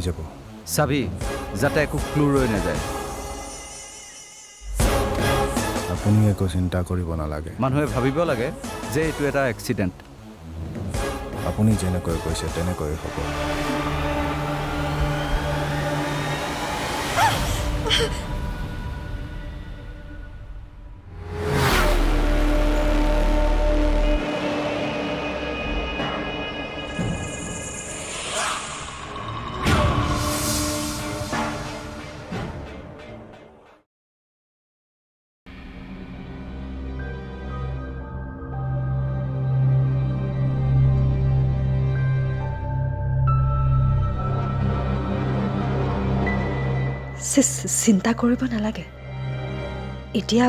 যাব চাবি যাতে একো ক্লু ৰৈ নাযায় আপুনি একো চিন্তা কৰিব নালাগে মানুহে ভাবিব লাগে যে এইটো এটা এক্সিডেণ্ট আপুনি যেনেকৈ কৈছে তেনেকৈ হ'ব চিন্তা কৰিব নালাগে এতিয়া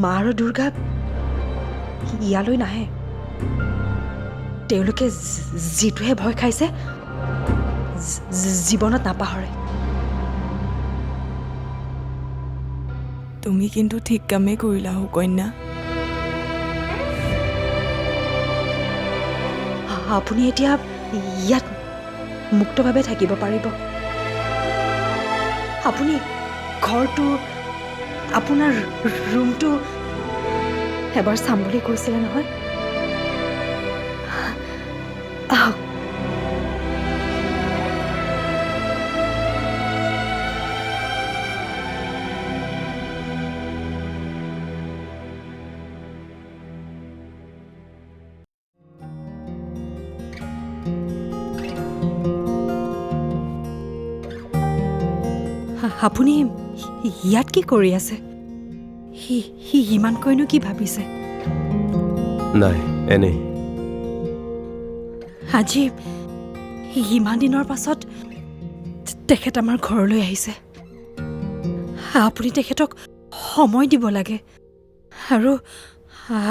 মা আৰু দুৰ্গা ইয়ালৈ নাহে তেওঁলোকে যিটোহে ভয় খাইছে জীৱনত নাপাহৰে তুমি কিন্তু ঠিক কামেই কৰিলা সুকন্যা আপুনি এতিয়া ইয়াত মুক্তভাৱে থাকিব পাৰিব আপুনি ঘৰটো আপোনাৰ ৰুমটো এবাৰ চাম বুলি কৈছিলে নহয় আহক আপুনি ইয়াত কি কৰি আছে সি ইমানকৈনো কি ভাবিছে নাই এনেই আজি ইমান দিনৰ পাছত তেখেত আমাৰ ঘৰলৈ আহিছে আপুনি তেখেতক সময় দিব লাগে আৰু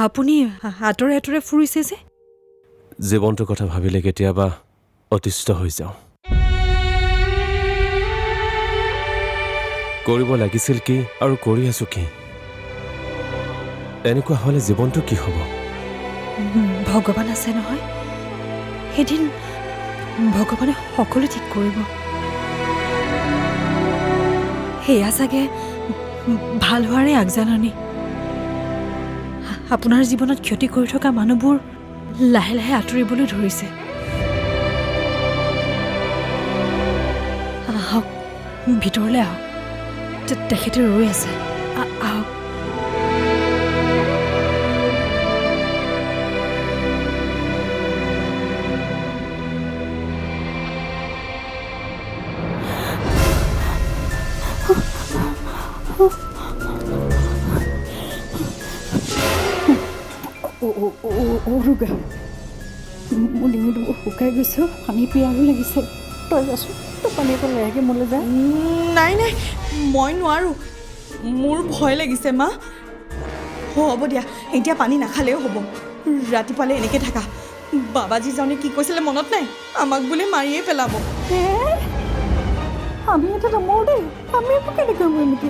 আপুনি আঁতৰে আঁতৰে ফুৰিছে যে জীৱনটোৰ কথা ভাবিলে কেতিয়াবা অতিষ্ঠ হৈ যাওঁ কৰিব লাগিছিল কি আৰু কৰি আছো কি এনেকুৱা হ'লে জীৱনটো কি হ'ব ভগৱান আছে নহয় এদিন ভগৱানে সকলো ঠিক কৰিব সেয়া চাগে ভাল হোৱাৰে আগজাননী আপোনাৰ জীৱনত ক্ষতি কৰি থকা মানুহবোৰ লাহে লাহে আঁতৰিবলৈ ধৰিছে আহক ভিতৰলৈ আহক তেখেতে ৰৈ আছে আহক ৰুগা মোৰ ডিঙিটো শুকাই গৈছে পানী পিয়াহো লাগিছে তই যাচোন তই পানী অকণ লেয়াকৈ মোলৈ যা নাই নাই মই নোৱাৰোঁ মোৰ ভয় লাগিছে মা হ'ব দিয়া এতিয়া পানী নাখালেও হ'ব ৰাতিপুৱালৈ এনেকৈ থাকা বাবাজীজনে কি কৈছিলে মনত নাই আমাক বোলে মাৰিয়ে পেলাব আমি এটা নমৰো দেই আমি একো কেনেকৈ মৰিম নেকি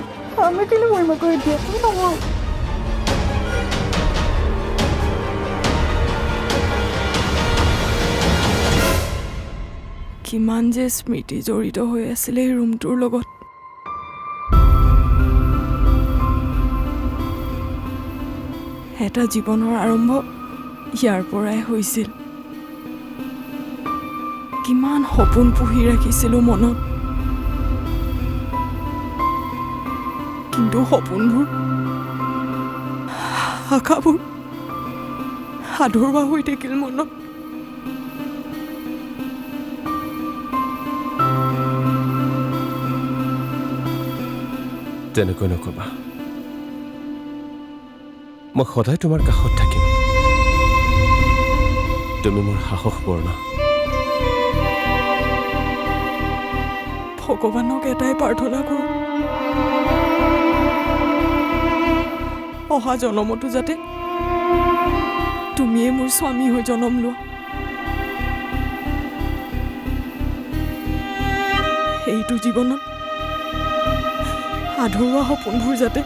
আমি কেলৈ মৰিম আকৌ এতিয়া আমি নমৰোঁ কিমান যে স্মৃতি জড়িত হৈ আছিলে এই ৰুমটোৰ লগত এটা জীৱনৰ আৰম্ভ ইয়াৰ পৰাই হৈছিল কিমান সপোন পুহি ৰাখিছিলোঁ মনত কিন্তু সপোনবোৰ আশাবোৰ আধৰুৱা হৈ থাকিল মনত তেনেকৈ নকবা মই সদায় তোমাৰ কাষত থাকিম তুমি মোৰ সাহস বৰ্ণা ভগৱানক এটাই প্ৰাৰ্থনা কৰোঁ অহা জনমতো যাতে তুমিয়ে মোৰ স্বামী হৈ জনম লোৱা এইটো জীৱনত আধৰুৱা সপোনবোৰ যাতে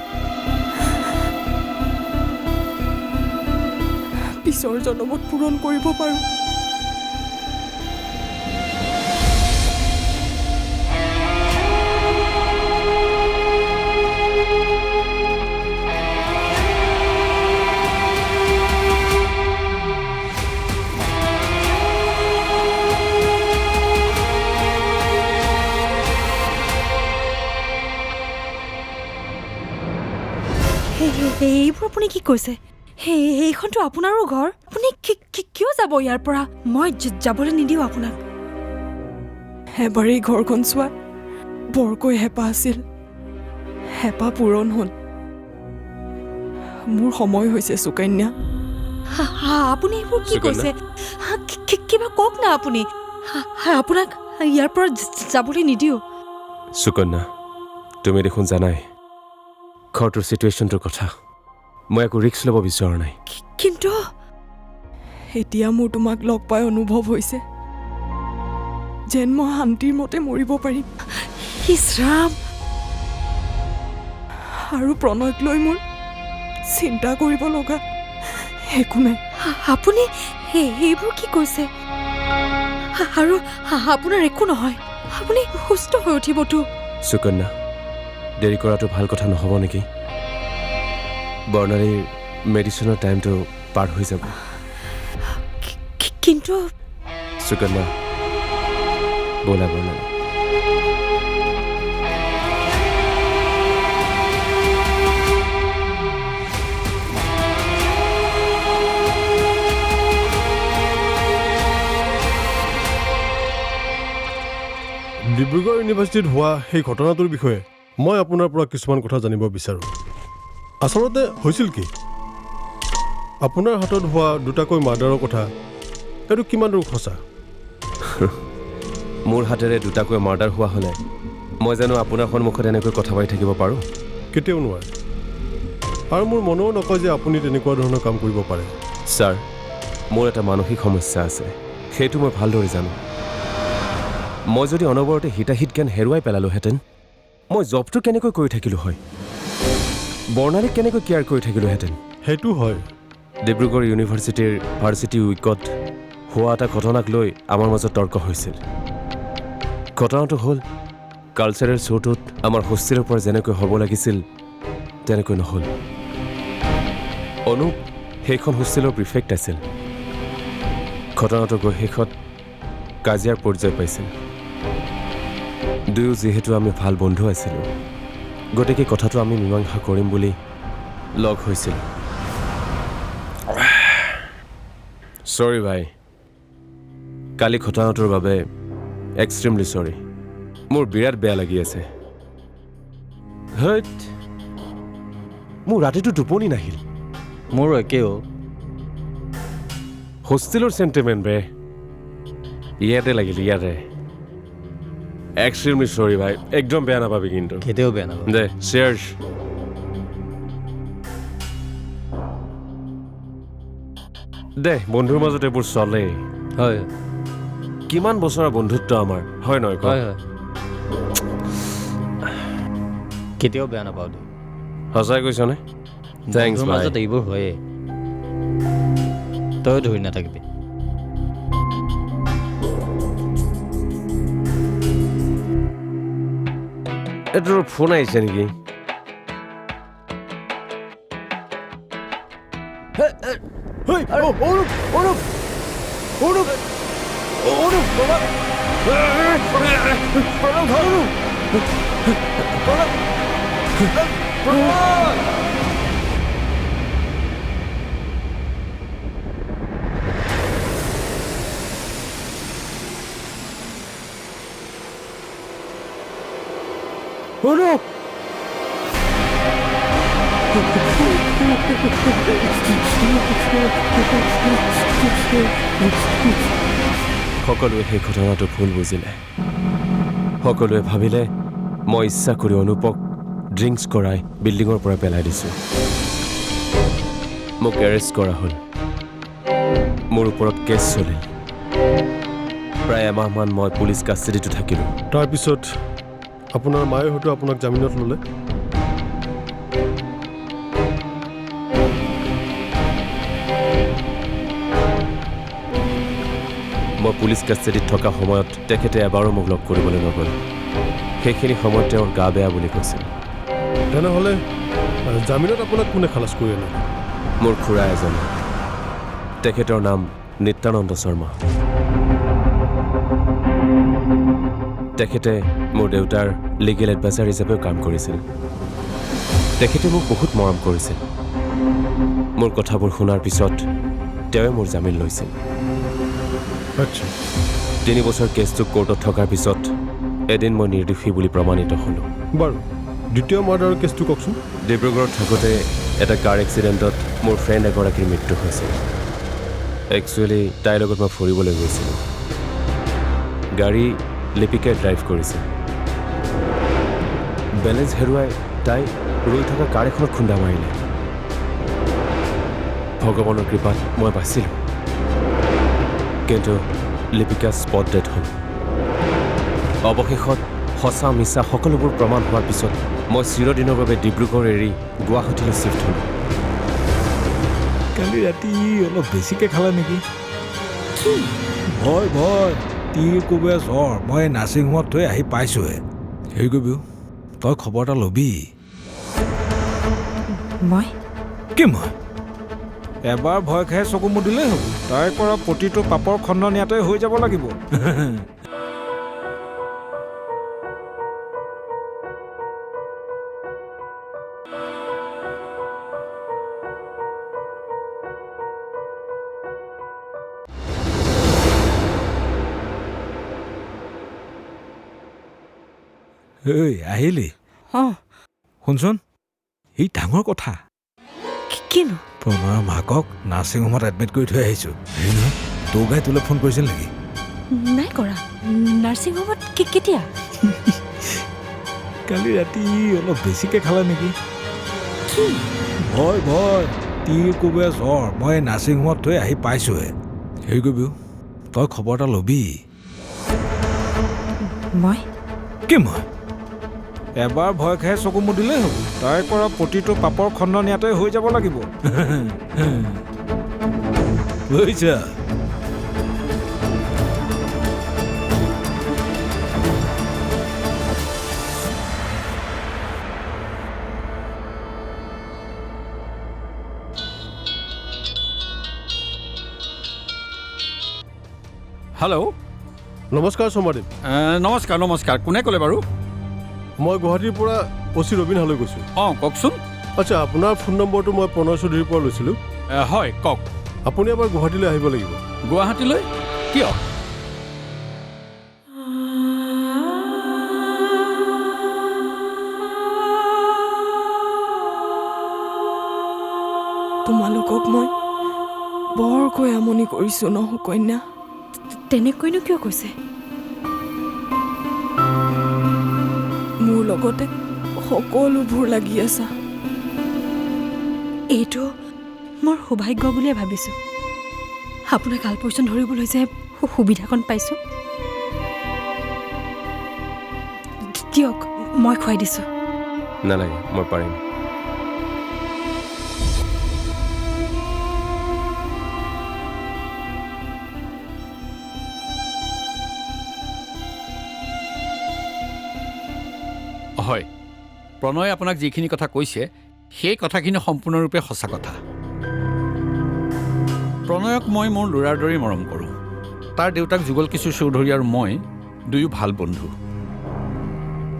পিছৰ জনমত পূৰণ কৰিব পাৰোঁ এইবোৰ আপুনি কি কৈছে? এইখনতো আপোনাৰো ঘৰ। আপুনি কিয় যাব ইয়াৰ পৰা? মই যাবলৈ নিদিওঁ আপোনাক। এবাৰ এই ঘৰখন চোৱা বৰকৈ হেঁপাহ আছিল, হেঁপাহ পূৰণ হ'ল। মোৰ সময় হৈছে সুকন্যা। আপুনি এইবোৰ কি সুকন্যা? কৈছে? কিবা কওক না আপুনি। আপোনাক ইয়াৰ পৰা যাবলৈ নিদিওঁ। সুকন্যা, তুমি দেখোন জানাই ঘৰটোৰ চিটুৱেশ্যনটোৰ কথা। মই একো ৰিস্ক ল'ব বিচৰা নাই। কিন্তু এতিয়া মোৰ তোমাক লগ পাই অনুভৱ হৈছে যেন মই শান্তিৰ মতে মৰিব পাৰিম। ইছৰাম, আৰু প্ৰণয়ক লৈ মোৰ চিন্তা কৰিব লগা একো নাই। আপুনি এইবোৰ কি কৈছে? আৰু আপোনাৰ একো নহয়, আপুনি সুস্থ হৈ উঠিবতো। সুকন্যা, দেৰি কৰাটো ভাল কথা নহ'ব নেকি? বৰ্ণালীৰ মেডিচিনৰ টাইমটো পাৰ হৈ যাব। কিন্তু সুকন্যা, ব'লা বৰ্ণালী। ডিব্ৰুগড় ইউনিভাৰ্চিটিত হোৱা সেই ঘটনাটোৰ বিষয়ে মই আপোনাৰ পৰা কিছুমান কথা জানিব বিচাৰোঁ। আচলতে হৈছিল কি? আপোনাৰ হাতত হোৱা দুটাকৈ মাৰ্ডাৰৰ কথা, এইটো কিমান দূৰ সঁচা? মোৰ হাতেৰে দুটাকৈ মাৰ্ডাৰ হোৱা হ'লে মই জানো আপোনাৰ সন্মুখত এনেকৈ কথা পাতি থাকিব পাৰোঁ? কেতিয়াও নোৱাৰে। আৰু মোৰ মনেও নকয় যে আপুনি তেনেকুৱা ধৰণৰ কাম কৰিব পাৰে। ছাৰ, মোৰ এটা মানসিক সমস্যা আছে, সেইটো মই ভালদৰে জানো। মই যদি অনবৰতে হিতাহিত জ্ঞান হেৰুৱাই পেলালোহেঁতেন, মই জবটো কেনেকৈ কৰি থাকিলোঁ হয়? বৰ্ণালীক কেনেকৈ কেয়াৰ কৰি থাকিলোহেঁতেন? সেইটো হয়। ডিব্ৰুগড় ইউনিভাৰ্চিটিৰ ভাৰ্চিটি উইকত হোৱা এটা ঘটনাক লৈ আমাৰ মাজত তৰ্ক হৈছিল। ঘটনাটো হ'ল কালচাৰেল শ্ব'টোত আমাৰ হোষ্টেলৰ পৰা যেনেকৈ হ'ব লাগিছিল তেনেকৈ নহ'ল। অনুপ সেইখন হোষ্টেলৰ প্ৰিফেক্ট আছিল। ঘটনাটো গৈ শেষত কাজিয়াৰ পৰ্যায় পাইছিল। দুয়ো যিহেতু আমি ভাল বন্ধু আছিলোঁ, গতিকে কথাটো আমি মীমাংসা কৰিম বুলি লগ হৈছিল। চৰি ভাই, কালি ঘটনাটোৰ বাবে এক্সট্ৰিমলি চৰি। মোৰ বিৰাট বেয়া লাগি আছে। হেইট, মোৰ ৰাতিটো টোপনি নাহিল। মোৰো একেও। হোষ্টেলৰ চেণ্টিমেণ্ট বে, ইয়াতে লাগিল ইয়াতে। এক্সট্ৰিমলি চৰি ভাই, একদম বেয়া নাপাবি কিন্তু। কেতিয়াও বেয়া নাপাব। দে চিয়াৰ্ছ। দে, বন্ধুৰ মাজত এইবোৰ চলে। হয় কিমান বছৰৰ বন্ধুত্ব আমাৰ, হয় নহয় ক? হয় হয়, কেতিয়াও বেয়া নাপাওঁ দেই। সঁচাই কৈছনে? থেংকছ তোৰ ভাই। মাজত এইবোৰ হয়েই, তয়ো ধৰি নাথাকিবি। এইটোৰ ফোন আহিছে নেকি? সকলোৱে সেই ঘটনাটো ভুল বুজিলে। সকলোৱে ভাবিলে মই ইচ্ছা কৰি অনুপক ড্ৰিংকছ কৰাই বিল্ডিঙৰ পৰা পেলাই দিছোঁ। মোক এৰেষ্ট কৰা হ'ল, মোৰ ওপৰত কেছ চলিল। প্ৰায় এমাহমান মই পুলিচ কাষ্টাডিটো থাকিলোঁ। তাৰপিছত আপোনাৰ মায়ে হয়তো আপোনাক জামিনত ল'লে। মই পুলিচ কাষ্টাডিত থকা সময়ত তেখেতে এবাৰো মোক লগ কৰিবলৈ নগ'ল। সেইখিনি সময়ত তেওঁৰ গা বেয়া বুলি কৈছিল। তেনেহ'লে জামিনত আপোনাক কোনে খালাচ কৰি আনে? মোৰ খুৰা এজনে, তেখেতৰ নাম নিত্যানন্দ শৰ্মা। তেখেতে মোৰ দেউতাৰ লিগেল এডভাইজাৰ হিচাপেও কাম কৰিছিল। তেখেতে মোক বহুত মৰম কৰিছিল। মোৰ কথাবোৰ শুনাৰ পিছত তেওঁৱে মোৰ জামিন লৈছিল। আচ্ছা 3 বছৰ কেছটো কোৰ্টত থকাৰ পিছত এদিন মই নিৰ্দোষী বুলি প্ৰমাণিত হ'লোঁ। বাৰু দ্বিতীয় মাৰ্ডাৰৰ কেছটো কওকচোন। ডিব্ৰুগড়ত থাকোঁতে এটা কাৰ এক্সিডেণ্টত মোৰ ফ্ৰেণ্ড এগৰাকীৰ মৃত্যু হৈছিল। একচুৱেলি তাইৰ লগত মই ফুৰিবলৈ গৈছিলোঁ। গাড়ী লিপিকাই ড্ৰাইভ কৰিছিল। বেলেঞ্চ হেৰুৱাই তাই ৰৈ থকা কাৰ এখনত খুন্দা মাৰিলে। ভগৱানৰ কৃপাত মই বাচিলোঁ, কিন্তু লিপিকা স্পট ডেড হ'ল। অৱশেষত সঁচা মিছা সকলোবোৰ প্ৰমাণ হোৱাৰ পিছত মই চিৰদিনৰ বাবে ডিব্ৰুগড় এৰি গুৱাহাটীলৈ শ্বিফ্ট হ'লোঁ। কালি ৰাতি অলপ বেছিকৈ খালা নেকি? ভয় ভয় তিৰ কোবে জ্বৰ। মই নাৰ্ছিং হোমত থৈ আহি পাইছোঁহে। হেৰি কৰিবি, তই খবৰ এটা ল'বি। মই মই এবাৰ ভয় খাই চকু মুদিলেই হ'ব। তাই কৰা প্ৰতিটো পাপৰ খণ্ডন ইয়াতে হৈ যাব লাগিব। ঐ আহিলি? অঁ শুনচোন, এই ডাঙৰ কথা। কিনো? প্ৰণয়ৰ মাকক নাৰ্ছিং হোমত এডমিট কৰি থৈ আহিছোঁ। হেৰি নহয়, তোৰ গাই তোলৈ ফোন কৰিছিল নেকি? নাই কৰা। নাৰ্ছিং হোমত কেতিয়া? কালি ৰাতি অলপ বেছিকৈ খালা নেকি? ভয় ভয় তিৰ কোবে জ্বৰ। মই নাৰ্ছিং হোমত থৈ আহি পাইছোঁহে। হেৰি কৰিবি, তই খবৰ এটা ল'বি। মই এবাৰ ভয় খাই চকু মুদিলেই হ'ব। তাই কৰা প্ৰতিটো পাপৰ খণ্ডন ইয়াতে হৈ যাব লাগিব। বুজিছা? হেল্ল'। নমস্কাৰ সোমাদেৱ। নমস্কাৰ নমস্কাৰ। কোনে ক'লে বাৰু? মই গুৱাহাটীৰ পৰা অচি ৰবীন হালৈ কৈছোঁ। অঁ কওকচোন। আচ্ছা, আপোনাৰ ফোন নম্বৰটো মই প্ৰণয় চৌধুৰীৰ পৰা লৈছিলোঁ। হয় কওক। আপুনি এবাৰ গুৱাহাটীলৈ আহিব লাগিব। গুৱাহাটীলৈ? কিয়? তোমালোকক মই বৰকৈ আমনি কৰিছোঁ ন সুকন্যা? তেনেকৈনো কিয় কৈছে? মোৰ লগতে সকলোবোৰ লাগি আছা। এইটো মোৰ সৌভাগ্য বুলিয়ে ভাবিছোঁ। আপোনাক আলপৈচান ধৰিবলৈ যে সুবিধাকণ পাইছোঁ। দিয়ক, মই খুৱাই দিছোঁ। নালাগে, মই পাৰিম। হয়, প্ৰণয়ে আপোনাক যিখিনি কথা কৈছে সেই কথাখিনি সম্পূৰ্ণৰূপে সঁচা কথা। প্ৰণয়ক মই মোৰ ল'ৰাৰ দৰেই মৰম কৰোঁ। তাৰ দেউতাক যুগল কিশোৰ চৌধুৰী আৰু মই দুয়ো ভাল বন্ধু।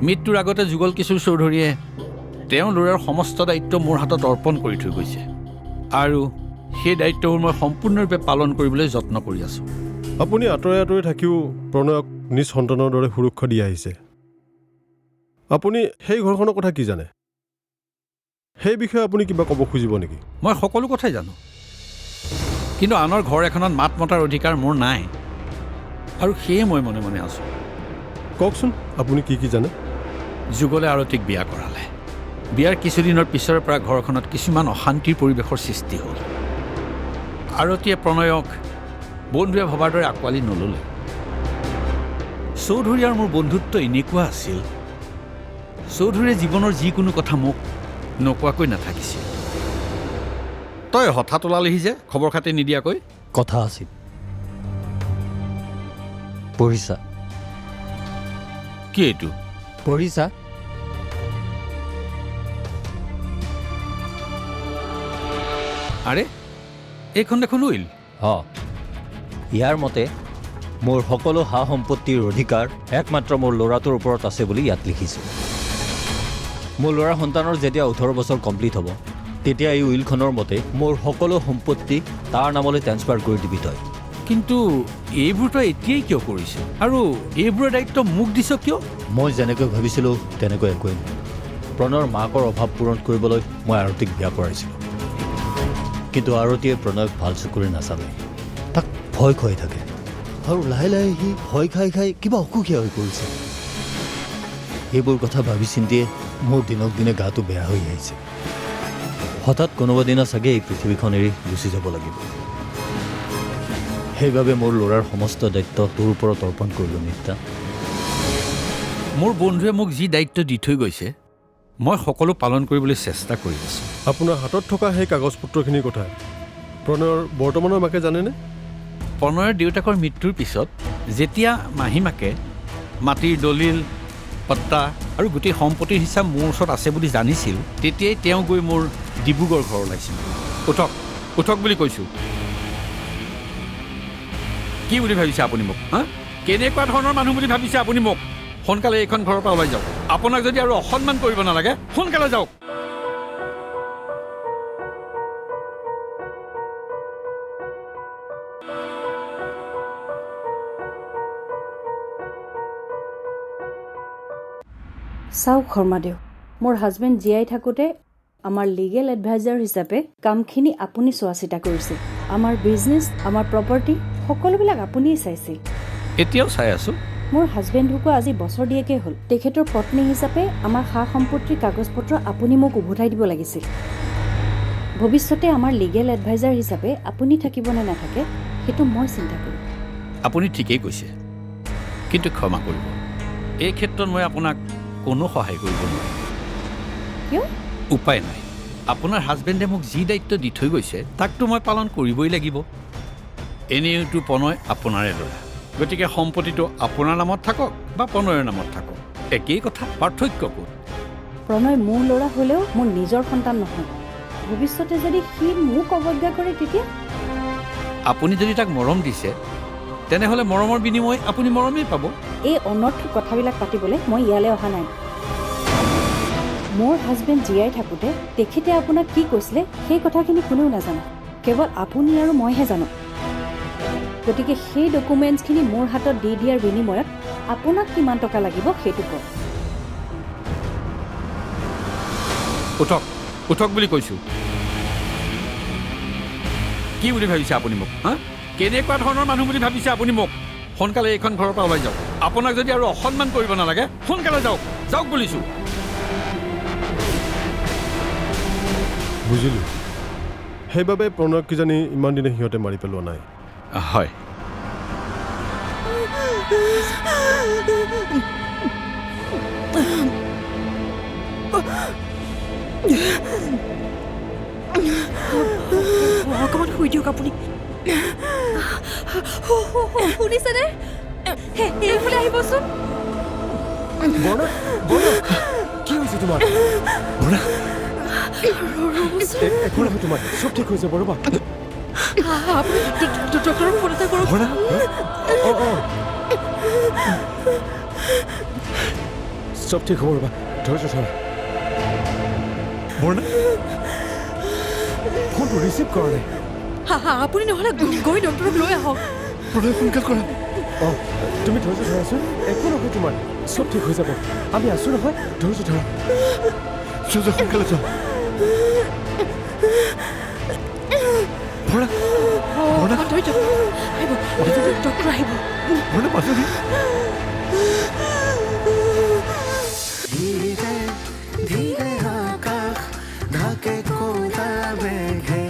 মৃত্যুৰ আগতে যুগল কিশোৰ চৌধুৰীয়ে তেওঁৰ ল'ৰাৰ সমস্ত দায়িত্ব মোৰ হাতত অৰ্পণ কৰি থৈ গৈছে, আৰু সেই দায়িত্ববোৰ মই সম্পূৰ্ণৰূপে পালন কৰিবলৈ যত্ন কৰি আছোঁ। আপুনি আঁতৰে আঁতৰে থাকিও প্ৰণয়ক নিজ সন্তানৰ দৰে সুৰক্ষা দি আহিছে। আপুনি সেই ঘৰখনৰ কথা কি জানে? সেই বিষয়ে আপুনি কিবা ক'ব খুজিব নেকি? মই সকলো কথাই জানো, কিন্তু আনৰ ঘৰ এখনত মাত মতাৰ অধিকাৰ মোৰ নাই, আৰু সেয়ে মই মনে মনে আছোঁ। কওকচোন, আপুনি কি কি জানে? যুগলে আৰতীক বিয়া কৰালে। বিয়াৰ কিছুদিনৰ পিছৰে পৰা ঘৰখনত কিছুমান অশান্তিৰ পৰিৱেশৰ সৃষ্টি হ'ল। আৰতীয়ে প্ৰণয়ক বন্ধুৱে ভবাৰ দৰে আঁকোৱালি নল'লে। চৌধুৰী আৰু মোৰ বন্ধুত্ব এনেকুৱা আছিল, চৌধুৰীয়ে জীৱনৰ যিকোনো কথা মোক নোকোৱাকৈ নাথাকিছিল। তই হঠাৎ ওলালেহি যে খবৰ খাতি নিদিয়াকৈ? কথা আছিল। পঢ়িছা? কি এইটো? পঢ়িছা? আৰে, এইখন দেখোন উইল। ইয়াৰ মতে মোৰ সকলো সা সম্পত্তিৰ অধিকাৰ একমাত্ৰ মোৰ ল'ৰাটোৰ ওপৰত আছে বুলি ইয়াত লিখিছোঁ। মোৰ ল'ৰা সন্তানৰ যেতিয়া 18 বছৰ কমপ্লিট হ'ব তেতিয়া এই উইলখনৰ মতে মোৰ সকলো সম্পত্তি তাৰ নামলৈ ট্ৰেন্সফাৰ কৰি দিবি তই। কিন্তু এইবোৰ তই এতিয়াই কিয় কৰিছ আৰু এইবোৰৰ দায়িত্ব মোক দিছ কিয়? মই যেনেকৈ ভাবিছিলোঁ তেনেকৈ একোৱেই নহয়। প্ৰণয়ৰ মাকৰ অভাৱ পূৰণ কৰিবলৈ মই আৰতীক বিয়া কৰাইছিলোঁ, কিন্তু আৰতীয়ে প্ৰণয়ক ভাল চকুৰে নাচালে, তাক ভয় খুৱাই থাকে আৰু লাহে লাহে সি ভয় খাই খাই কিবা অসুখীয়া হৈ পৰিছে। এইবোৰ কথা ভাবি চিন্তিয়ে মোৰ দিনক দিনে গাটো বেয়া হৈ আহিছে। হঠাৎ কোনোবা দিনা চাগে এই পৃথিৱীখন এৰি গুচি যাব লাগিব। সেইবাবে মোৰ ল'ৰাৰ সমস্ত দায়িত্ব তোৰ ওপৰত অৰ্পণ কৰিলোঁ নিত্যা। মোৰ বন্ধুৱে মোক যি দায়িত্ব দি থৈ গৈছে মই সকলো পালন কৰিবলৈ চেষ্টা কৰি আছোঁ। আপোনাৰ হাতত থকা সেই কাগজ পত্ৰখিনিৰ কথা প্ৰণয়ৰ বৰ্তমানৰ মাকে জানেনে? প্ৰণয়ৰ দেউতাকৰ মৃত্যুৰ পিছত যেতিয়া মাহীমাকে মাটিৰ দলিল পট্টা আৰু গোটেই সম্পত্তিৰ হিচাপ মোৰ ওচৰত আছে বুলি জানিছিল, তেতিয়াই তেওঁ গৈ মোৰ ডিব্ৰুগড় ঘৰ ওলাইছিল। উঠক উঠক বুলি কৈছোঁ। কি বুলি ভাবিছে আপুনি মোক? হা, কেনেকুৱা ধৰণৰ মানুহ বুলি ভাবিছে আপুনি মোক? সোনকালে এইখন ঘৰৰ পৰা ওলাই যাওক। আপোনাক যদি আৰু অসন্মান কৰিব নালাগে সোনকালে যাওক। চাওক শৰ্মাদেউ, মোৰ হাজবেণ্ড জীয়াই থাকোঁতে আমাৰ লিগেল এডভাইজাৰ হিচাপে কামখিনি আপুনি চোৱা চিতা কৰিছিল। আমাৰ বিজনেছ, আমাৰ প্ৰপাৰ্টি সকলোবিলাক আপুনিয়ে চাইছিল। এতিয়াও চাই আছোঁ। মোৰ হাজবেণ্ড ঢুকুৱা আজি বছৰ দিয়েকেই হ'ল। তেখেতৰ পত্নী হিচাপে আমাৰ সা সম্পত্তিৰ কাগজ পত্ৰ আপুনি মোক উভতাই দিব লাগিছিল। ভৱিষ্যতে আমাৰ লিগেল এডভাইজাৰ হিচাপে আপুনি থাকিব নে নাথাকে সেইটো মই চিন্তা কৰিম। আপুনি ঠিকেই কৈছে, কিন্তু ক্ষমা কৰিব, এই ক্ষেত্ৰত মই আপোনাক কোনো সহায় কৰিব নোৱাৰোঁ। কিয়? উপায় নাই। আপোনাৰ হাজবেণ্ডে মোক যি দায়িত্ব দি থৈ গৈছে তাকতো মই পালন কৰিবই লাগিব। এনেওতো প্ৰণয় আপোনাৰে ল'ৰা, গতিকে সম্পত্তিটো আপোনাৰ নামত থাকক বা প্ৰণয়ৰ নামত থাকক, একেই কথা, পাৰ্থক্য ক'ত? প্ৰণয় মোৰ ল'ৰা হ'লেও মোৰ নিজৰ সন্তান নহয়। ভৱিষ্যতে যদি সি মোক অৱজ্ঞা কৰে তেতিয়া? আপুনি যদি তাক মৰম দিছে তেনেহ'লে মৰমৰ বিনিময় আপুনি মৰমেই পাব। এই অনৰ্থক কথাবিলাক পাতিবলৈ মই ইয়ালৈ অহা নাই। মোৰ হাজবেণ্ড জীয়াই থাকোঁতে তেখেতে আপোনাক কি কৈছিলে সেই কথাখিনি কোনেও নাজানে, কেৱল আপুনি আৰু মইহে জানো। গতিকে সেই ডকুমেণ্টছখিনি মোৰ হাতত দি দিয়াৰ বিনিময়ত আপোনাক কিমান টকা লাগিব সেইটো কওক। উঠক উঠক বুলি কৈছোঁ। কি বুলি ভাবিছে আপুনি মোক? হা, কেনেকুৱা ধৰণৰ মানুহ বুলি ভাবিছে আপুনি মোক? সোনকালে এইখন ঘৰৰ পৰা ওলাই যাওক। আপোনাক যদি আৰু অসন্মান কৰিব নালাগে সোনকালে যাওক, যাওক বুলিছোঁ। বুজিলোঁ। সেইবাবে প্ৰণয়ক কিজানি ইমান দিনে সিহঁতে মাৰি পেলোৱা নাই। হয়। অকণমান শুই দিয়ক আপুনি। শুনিছেনে? এইফালে আহিবচোন। কি হৈছে তোমাৰ? একো নহয় তোমাৰ, চব ঠিক হৈ যাব। ৰ'বা, আপুনি ডক্টৰক ফোন এটা কৰক। চব ঠিক হ'ব। ৰ'বা, ধৈৰ্য ধৰা। বৰ্ণা, ফোনটো ৰিচিভ কৰা নাই। আপুনি নহ'লে গৈ ডক্টৰক লৈ আহক। সোনকাল কৰা। তুমি ধৈৰ্য ধৰাচোন, একো নহয় তোমাৰ, চব ঠিক হৈ যাব। আমি আছোঁ নহয়, ধৈৰ্য ধৰা। সোনকালে যোৱা। ধৈৰ্য আহিব, ডক্টৰ আহিব। ধীৰে আকাশ ঢাকে কোথা মেঘে